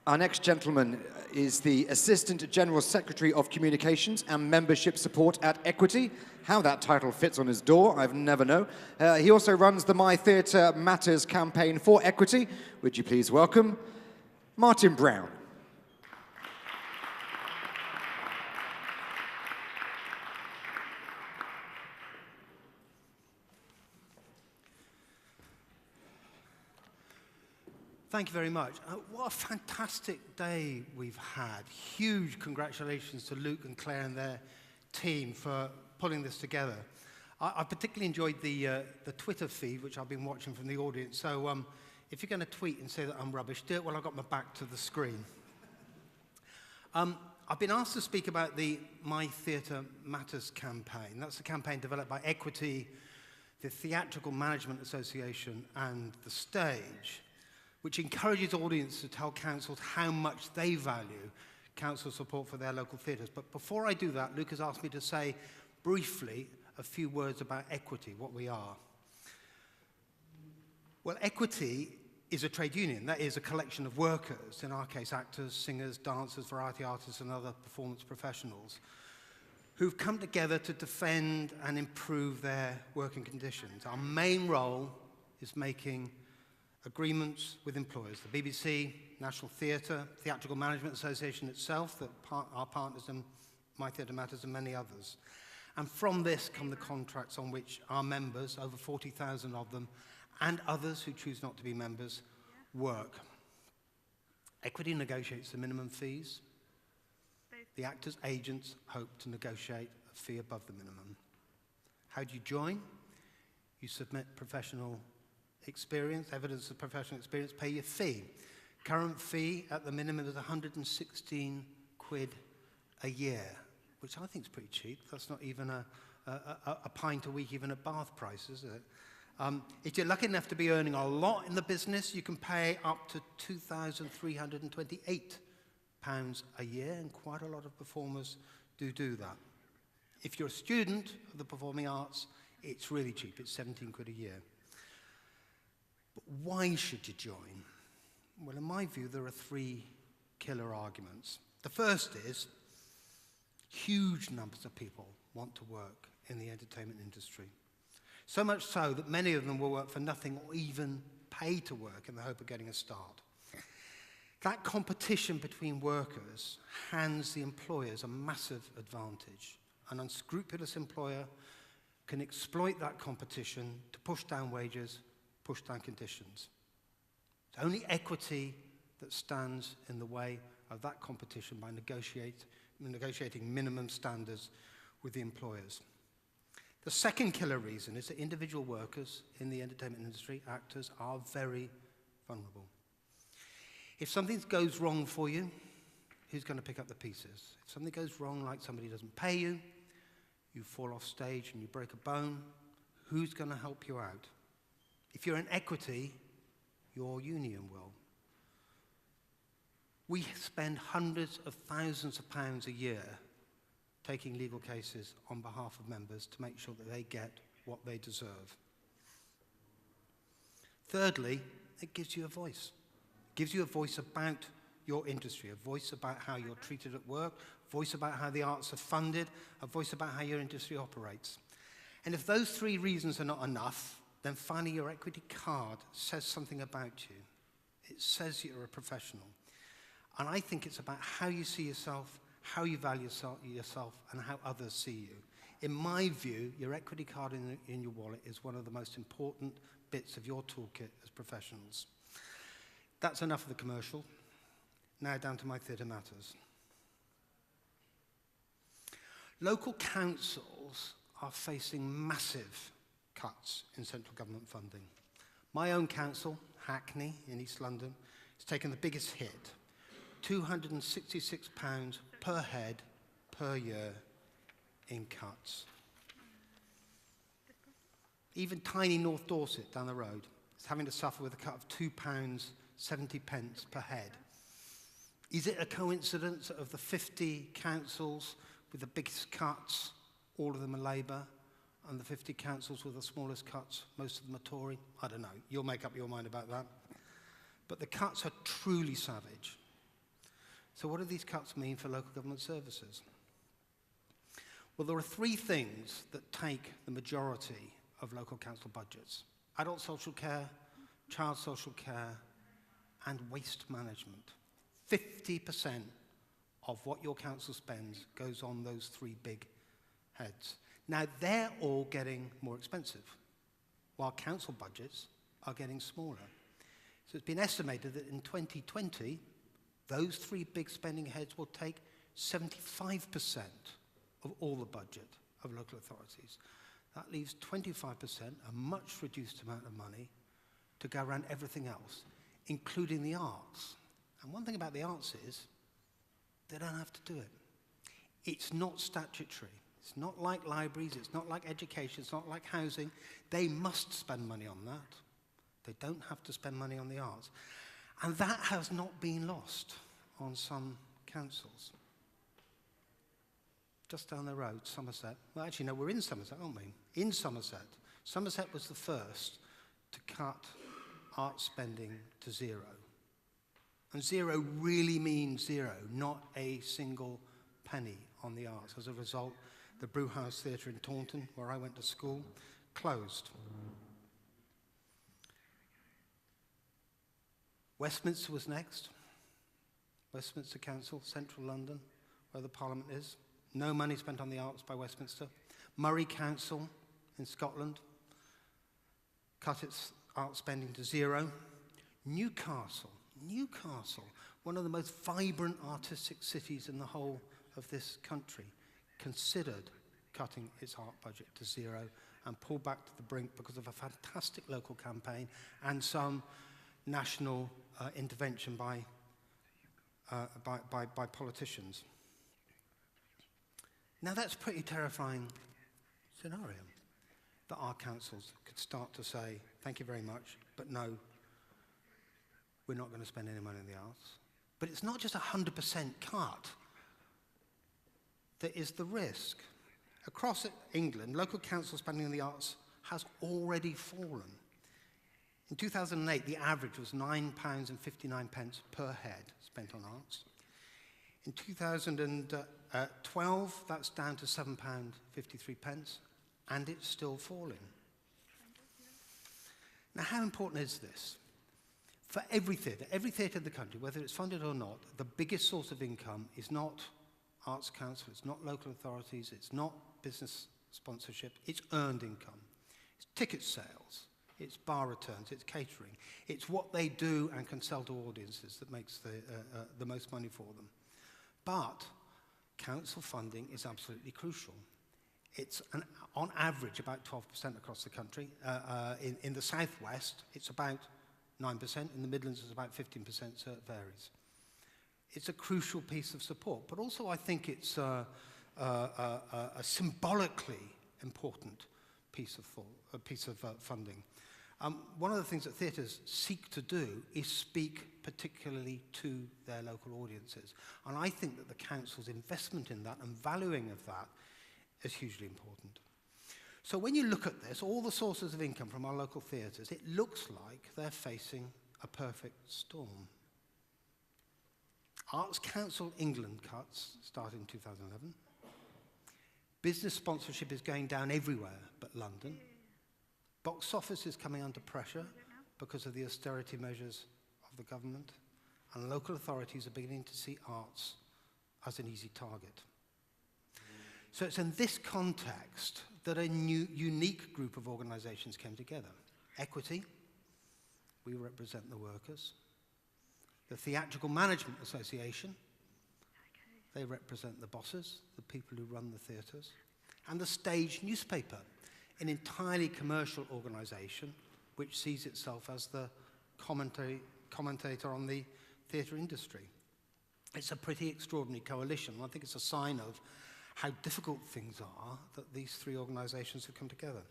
Our next gentleman is the Assistant General Secretary of Communications and Membership Support at Equity. How that title fits on his door, I've never known. He also runs the My Theatre Matters campaign for Equity. Would you please welcome Martin Brown. Thank you very much. What a fantastic day we've had. Huge congratulations to Luke and Claire and their team for pulling this together. I particularly enjoyed the Twitter feed, which I've been watching from the audience. So if you're going to tweet and say that I'm rubbish, do it while I've got my back to the screen. I've been asked to speak about the My Theatre Matters campaign. That's a campaign developed by Equity, the Theatrical Management Association, and The Stage, which encourages audiences to tell councils how much they value council support for their local theatres. But before I do that, Luke has asked me to say briefly a few words about Equity, what we are. Well, Equity is a trade union. That is a collection of workers, in our case actors, singers, dancers, variety artists and other performance professionals, who've come together to defend and improve their working conditions. Our main role is making agreements with employers, the BBC, National Theatre, Theatrical Management Association itself, that our partners in My Theatre Matters and many others. And from this come the contracts on which our members, over 40,000 of them, and others who choose not to be members, work. Equity negotiates the minimum fees. The actors' agents hope to negotiate a fee above the minimum. How do you join? You submit professional experience, evidence of professional experience, pay your fee. Current fee at the minimum is 116 quid a year, which I think is pretty cheap. That's not even a pint a week, even at Bath prices, is it? If you're lucky enough to be earning a lot in the business, you can pay up to £2,328 a year, and quite a lot of performers do that. If you're a student of the performing arts, it's really cheap. It's 17 quid a year. But why should you join? Well, in my view, there are three killer arguments. The first is huge numbers of people want to work in the entertainment industry. So much so that many of them will work for nothing or even pay to work in the hope of getting a start. That competition between workers hands the employers a massive advantage. An unscrupulous employer can exploit that competition to push down wages, push down conditions. It's only Equity that stands in the way of that competition by negotiating minimum standards with the employers. The second killer reason is that individual workers in the entertainment industry, actors, are very vulnerable. If something goes wrong for you, who's going to pick up the pieces? If something goes wrong, like somebody doesn't pay you, you fall off stage and you break a bone, who's going to help you out? If you're in Equity, your union will. We spend hundreds of thousands of pounds a year taking legal cases on behalf of members to make sure that they get what they deserve. Thirdly, it gives you a voice. It gives you a voice about your industry, a voice about how you're treated at work, a voice about how the arts are funded, a voice about how your industry operates. And if those three reasons are not enough, then finally your Equity card says something about you. It says you're a professional. And I think it's about how you see yourself, how you value yourself, and how others see you. In my view, your Equity card in your wallet is one of the most important bits of your toolkit as professionals. That's enough of the commercial. Now down to My Theatre Matters. Local councils are facing massive cuts in central government funding. My own council, Hackney in East London, has taken the biggest hit, £266 per head per year in cuts. Even tiny North Dorset down the road is having to suffer with a cut of £2.70 per head. Is it a coincidence of the 50 councils with the biggest cuts, all of them are Labour, and the 50 councils with the smallest cuts, most of them are Tory? I don't know. You'll make up your mind about that. But the cuts are truly savage. So what do these cuts mean for local government services? Well, there are three things that take the majority of local council budgets: adult social care, child social care, and waste management. 50% of what your council spends goes on those three big heads. Now, they're all getting more expensive, while council budgets are getting smaller. So it's been estimated that in 2020, those three big spending heads will take 75% of all the budget of local authorities. That leaves 25%, a much reduced amount of money, to go around everything else, including the arts. And one thing about the arts is they don't have to do it. It's not statutory. It's not like libraries, it's not like education, it's not like housing. They must spend money on that. They don't have to spend money on the arts. And that has not been lost on some councils. Just down the road, Somerset. Well, actually, no, we're in Somerset, aren't we? In Somerset. Somerset was the first to cut art spending to zero. And zero really means zero, not a single penny on the arts. As a result, the Brewhouse Theatre in Taunton, where I went to school, closed. Westminster was next. Westminster Council, central London, where the Parliament is. No money spent on the arts by Westminster. Moray Council in Scotland cut its art spending to zero. Newcastle, one of the most vibrant artistic cities in the whole of this country, considered cutting its art budget to zero and pulled back to the brink because of a fantastic local campaign and some national intervention by politicians. Now that's a pretty terrifying scenario, that our councils could start to say, thank you very much, but no, we're not going to spend any money on the arts. But it's not just 100% cut. There is the risk. Across England, local council spending on the arts has already fallen. In 2008, the average was £9.59 per head spent on arts. In 2012, that's down to £7.53, and it's still falling. Now, how important is this? For every theatre in the country, whether it's funded or not, the biggest source of income is not Arts Council, it's not local authorities, it's not business sponsorship, it's earned income. It's ticket sales, it's bar returns, it's catering. It's what they do and can sell to audiences that makes the most money for them. But council funding is absolutely crucial. It's on average about 12% across the country. In the southwest, it's about 9%. In the Midlands, it's about 15%, so it varies. It's a crucial piece of support, but also I think it's a symbolically important piece of funding. One of the things that theatres seek to do is speak particularly to their local audiences. And I think that the council's investment in that and valuing of that is hugely important. So when you look at this, all the sources of income from our local theatres, it looks like they're facing a perfect storm. Arts Council England cuts started in 2011. Business sponsorship is going down everywhere but London. Box office is coming under pressure because of the austerity measures of the government. And local authorities are beginning to see arts as an easy target. So it's in this context that a new, unique group of organisations came together. Equity, we represent the workers. The Theatrical Management Association, they represent the bosses, the people who run the theatres. And the Stage Newspaper, an entirely commercial organisation which sees itself as the commentator on the theatre industry. It's a pretty extraordinary coalition. I think it's a sign of how difficult things are that these three organisations have come together.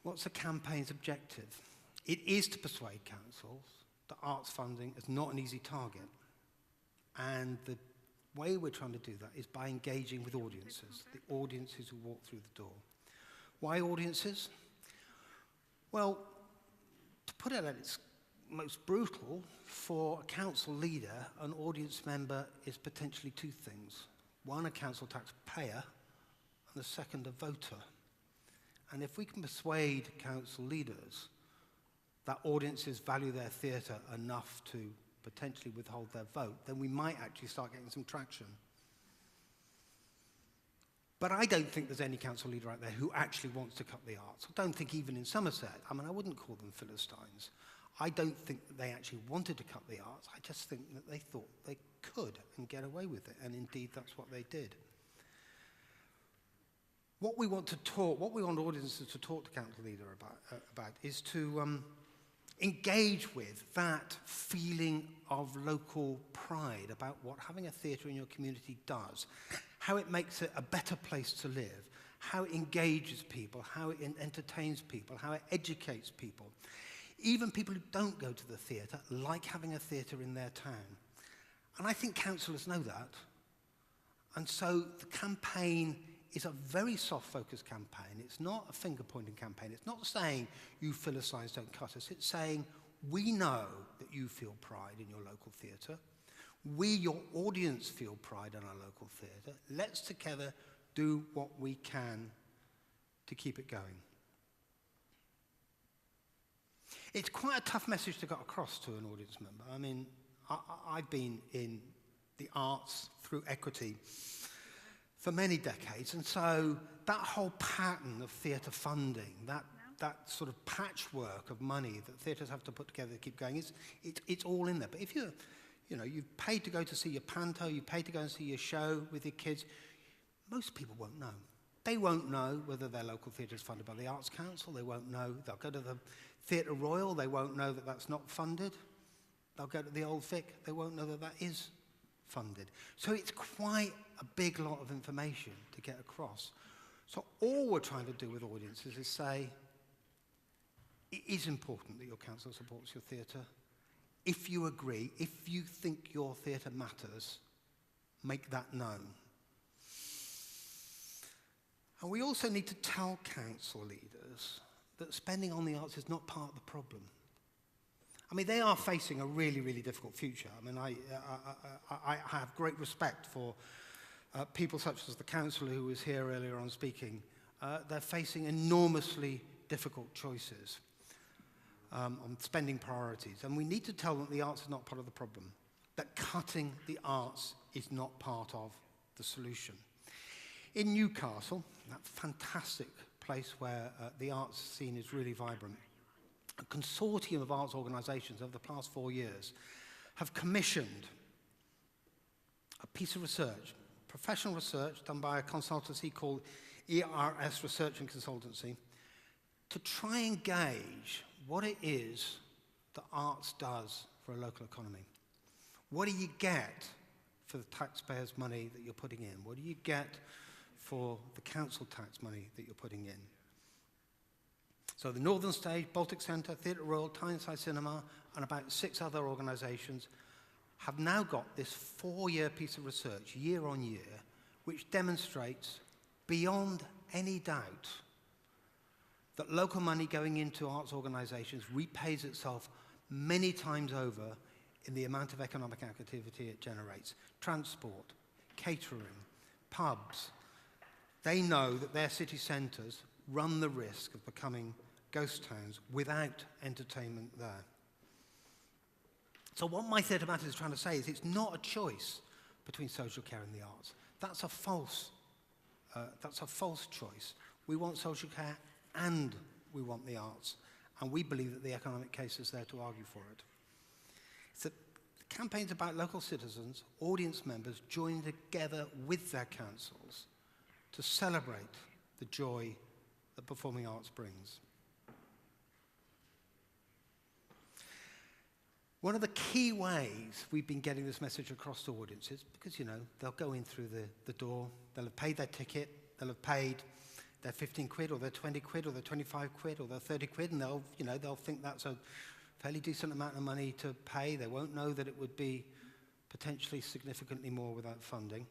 What's the campaign's objective? It is to persuade councils that arts funding is not an easy target. And the way we're trying to do that is by engaging with audiences, the audiences who walk through the door. Why audiences? Well, to put it at its most brutal, for a council leader, an audience member is potentially two things. One, a council taxpayer, and the second, a voter. And if we can persuade council leaders that audiences value their theatre enough to potentially withhold their vote, then we might actually start getting some traction. But I don't think there's any council leader out there who actually wants to cut the arts. I don't think even in Somerset, I mean, I wouldn't call them Philistines. I don't think that they actually wanted to cut the arts. I just think that they thought they could and get away with it, and indeed that's what they did. What we want audiences to talk to council leader about is to engage with that feeling of local pride about what having a theatre in your community does, how it makes it a better place to live, how it engages people, how it entertains people, how it educates people. Even people who don't go to the theatre like having a theatre in their town. And I think councillors know that. And so the campaign is a very soft-focused campaign. It's not a finger-pointing campaign. It's not saying, you Philistines don't cut us. It's saying, we know that you feel pride in your local theatre. We, your audience, feel pride in our local theatre. Let's together do what we can to keep it going. It's quite a tough message to get across to an audience member. I mean, I've been in the arts through equity for many decades, and so that whole pattern of theatre funding, that sort of patchwork of money that theatres have to put together to keep going, it's all in there. But if you've paid to go to see your panto, you paid to go and see your show with your kids, most people won't know. They won't know whether their local theatre is funded by the Arts Council. They won't know. They'll go to the Theatre Royal. They won't know that that's not funded. They'll go to the Old Vic. They won't know that that is funded. So it's quite a big lot of information to get across. So all we're trying to do with audiences is say, it is important that your council supports your theatre. If you agree, if you think your theatre matters, make that known. And we also need to tell council leaders that spending on the arts is not part of the problem. I mean, they are facing a really, really difficult future. I mean, I have great respect for people such as the councillor who was here earlier on speaking. They're facing enormously difficult choices on spending priorities. And we need to tell them the arts is not part of the problem, that cutting the arts is not part of the solution. In Newcastle, that fantastic place where the arts scene is really vibrant, a consortium of arts organisations over the past 4 years have commissioned a piece of research, professional research done by a consultancy called ERS Research and Consultancy, to try and gauge what it is the arts does for a local economy. What do you get for the taxpayers' money that you're putting in? What do you get for the council tax money that you're putting in? So the Northern Stage, Baltic Centre, Theatre Royal, Tyneside Cinema, and about 6 other organisations have now got this 4-year piece of research, year on year, which demonstrates beyond any doubt that local money going into arts organisations repays itself many times over in the amount of economic activity it generates. Transport, catering, pubs. They know that their city centres run the risk of becoming ghost towns without entertainment there. So what My Theatre Matters is trying to say is it's not a choice between social care and the arts. That's a false choice. We want social care and we want the arts. And we believe that the economic case is there to argue for it. It's that campaigns about local citizens, audience members, joining together with their councils to celebrate the joy that performing arts brings. One of the key ways we've been getting this message across to audiences, because, they'll go in through the door, they'll have paid their ticket, they'll have paid their 15 quid or their 20 quid or their 25 quid or their 30 quid, and they'll think that's a fairly decent amount of money to pay. They won't know that it would be potentially significantly more without funding.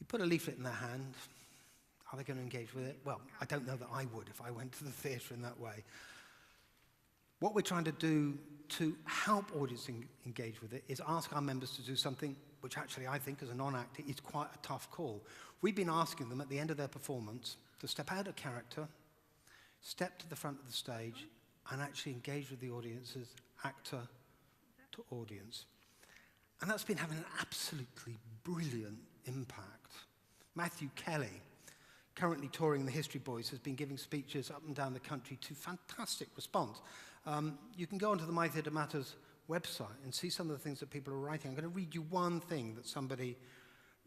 You put a leaflet in their hand. Are they going to engage with it? Well, I don't know that I would if I went to the theatre in that way. What we're trying to do to help audience engage with it is ask our members to do something which actually I think as a non-actor is quite a tough call. We've been asking them at the end of their performance to step out of character, step to the front of the stage, and actually engage with the audience as actor to audience. And that's been having an absolutely brilliant impact. Matthew Kelly, currently touring the History Boys, has been giving speeches up and down the country to fantastic response. You can go onto the My Theatre Matters website and see some of the things that people are writing. I'm going to read you one thing that somebody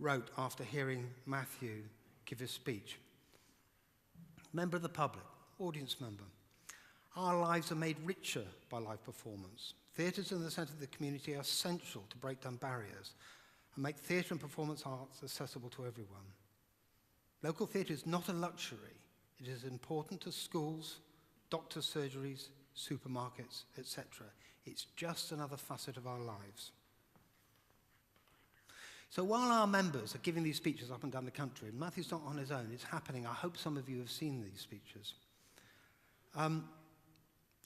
wrote after hearing Matthew give his speech. Member of the public, audience member. Our lives are made richer by live performance. Theatres in the centre of the community are essential to break down barriers and make theatre and performance arts accessible to everyone. Local theatre is not a luxury. It is important to schools, doctors' surgeries, supermarkets, etc. It's just another facet of our lives. So while our members are giving these speeches up and down the country, and Matthew's not on his own, it's happening. I hope some of you have seen these speeches.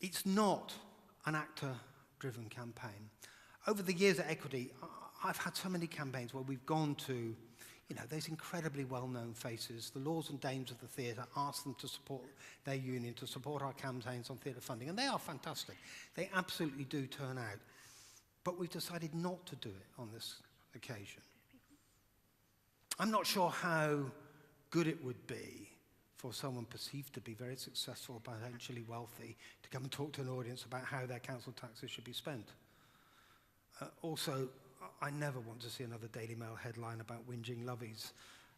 It's not an actor-driven campaign. Over the years at Equity, I've had so many campaigns where we've gone to, those incredibly well-known faces, the lords and dames of the theatre, ask them to support their union, to support our campaigns on theatre funding, and they are fantastic. They absolutely do turn out. But we've decided not to do it on this occasion. I'm not sure how good it would be for someone perceived to be very successful, potentially wealthy, to come and talk to an audience about how their council taxes should be spent. Also, I never want to see another Daily Mail headline about whinging lovies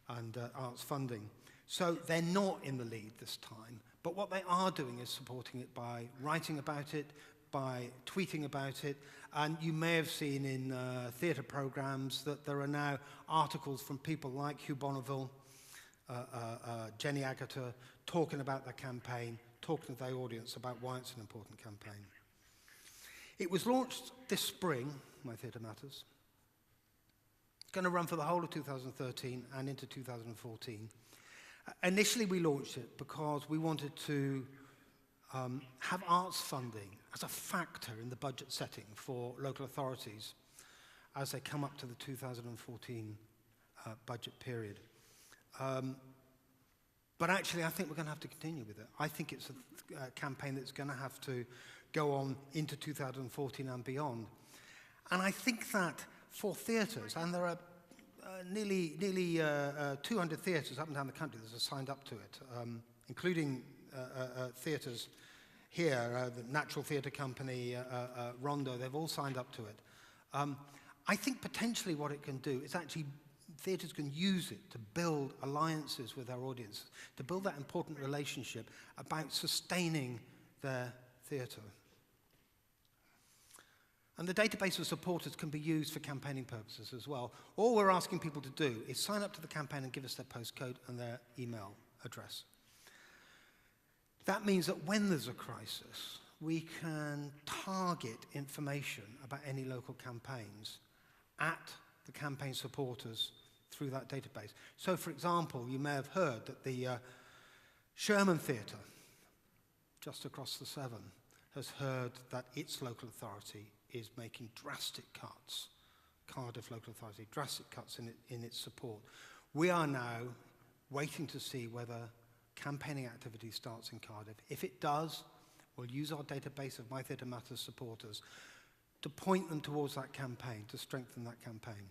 and arts funding. So they're not in the lead this time, but what they are doing is supporting it by writing about it, by tweeting about it, and you may have seen in theatre programmes that there are now articles from people like Hugh Bonneville, Jenny Agutter, talking about the campaign, talking to the audience about why it's an important campaign. It was launched this spring, My Theatre Matters. It's going to run for the whole of 2013 and into 2014. Initially, we launched it because we wanted to have arts funding as a factor in the budget setting for local authorities as they come up to the 2014 budget period. But actually, I think we're going to have to continue with it. I think it's a campaign that's going to have to go on into 2014 and beyond. And I think that for theatres, and there are nearly 200 theatres up and down the country that have signed up to it, including theatres here, the Natural Theatre Company, Rondo, they've all signed up to it. I think potentially what it can do is actually theatres can use it to build alliances with their audience, to build that important relationship about sustaining their theatre. And the database of supporters can be used for campaigning purposes as well. All we're asking people to do is sign up to the campaign and give us their postcode and their email address. That means that when there's a crisis, we can target information about any local campaigns at the campaign supporters through that database. So, for example, you may have heard that the Sherman Theatre, just across the Severn, has heard that its local authority is making drastic cuts, Cardiff local authority, drastic cuts in its support. We are now waiting to see whether campaigning activity starts in Cardiff. If it does, we'll use our database of My Theatre Matters supporters to point them towards that campaign, to strengthen that campaign.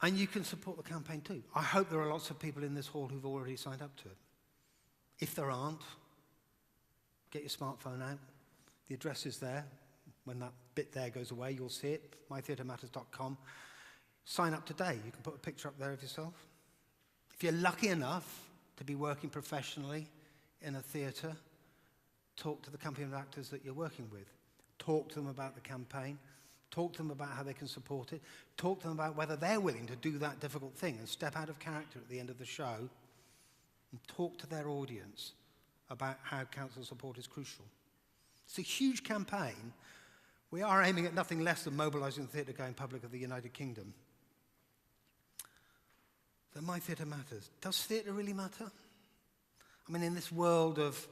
And you can support the campaign too. I hope there are lots of people in this hall who've already signed up to it. If there aren't, get your smartphone out. The address is there. When that bit there goes away, you'll see it, mytheatrematters.com. Sign up today. You can put a picture up there of yourself. If you're lucky enough to be working professionally in a theatre, talk to the company of actors that you're working with. Talk to them about the campaign. Talk to them about how they can support it. Talk to them about whether they're willing to do that difficult thing and step out of character at the end of the show. And talk to their audience about how council support is crucial. It's a huge campaign. We are aiming at nothing less than mobilising the theatre-going public of the United Kingdom. My Theatre Matters. Does theatre really matter? I mean, in this world of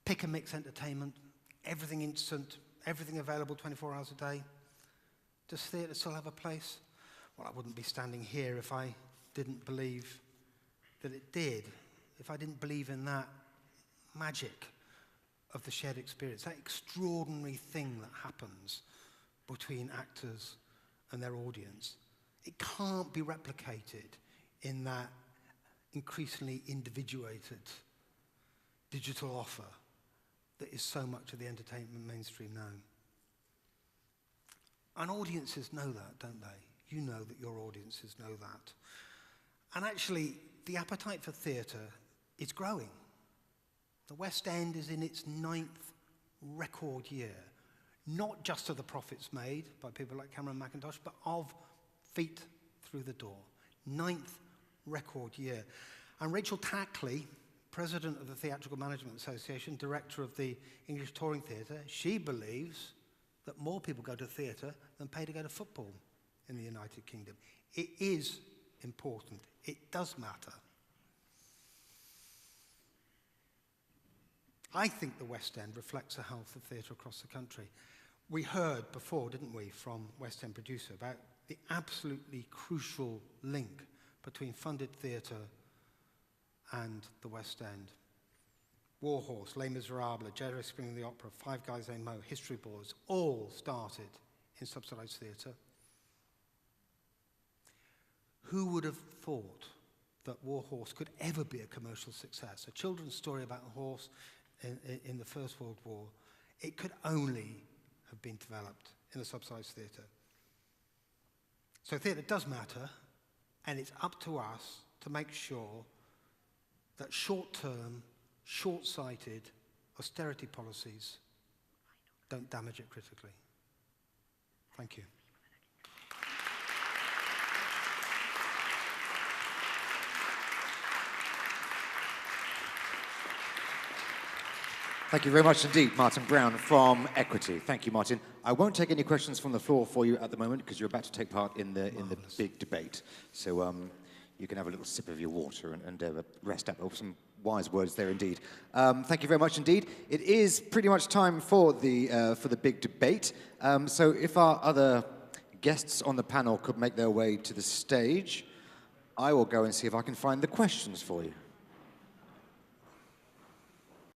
pick and mix entertainment, everything instant, everything available 24 hours a day. Does theatre still have a place? Well, I wouldn't be standing here if I didn't believe that it did, if I didn't believe in that magic of the shared experience, that extraordinary thing that happens between actors and their audience. It can't be replicated in that increasingly individuated digital offer that is so much of the entertainment mainstream now. And audiences know that, don't they? You know that your audiences know that. And actually, the appetite for theatre is growing. The West End is in its 9th record year, not just of the profits made by people like Cameron McIntosh, but of feet through the door. 9th record year. And Rachel Tackley, president of the Theatrical Management Association, director of the English Touring Theatre, she believes that more people go to theatre than pay to go to football in the United Kingdom. It is important. It does matter. I think the West End reflects the health of theatre across the country. We heard before, didn't we, from West End producer about the absolutely crucial link between funded theatre and the West End. Warhorse, Les Miserables, Jerry Springer the Opera, Five Guys Named Mo, History Boys, all started in subsidised theatre. Who would have thought that Warhorse could ever be a commercial success? A children's story about a horse in the First World War. It could only have been developed in a subsidised theatre. So theatre does matter, and it's up to us to make sure that short-term, short-sighted austerity policies don't damage it critically. Thank you. Thank you very much indeed, Martin Brown from Equity. Thank you, Martin. I won't take any questions from the floor for you at the moment because you're about to take part in the big debate. So you can have a little sip of your water and rest up. Oh, some wise words there indeed. Thank you very much indeed. It is pretty much time for the big debate. So if our other guests on the panel could make their way to the stage, I will go and see if I can find the questions for you.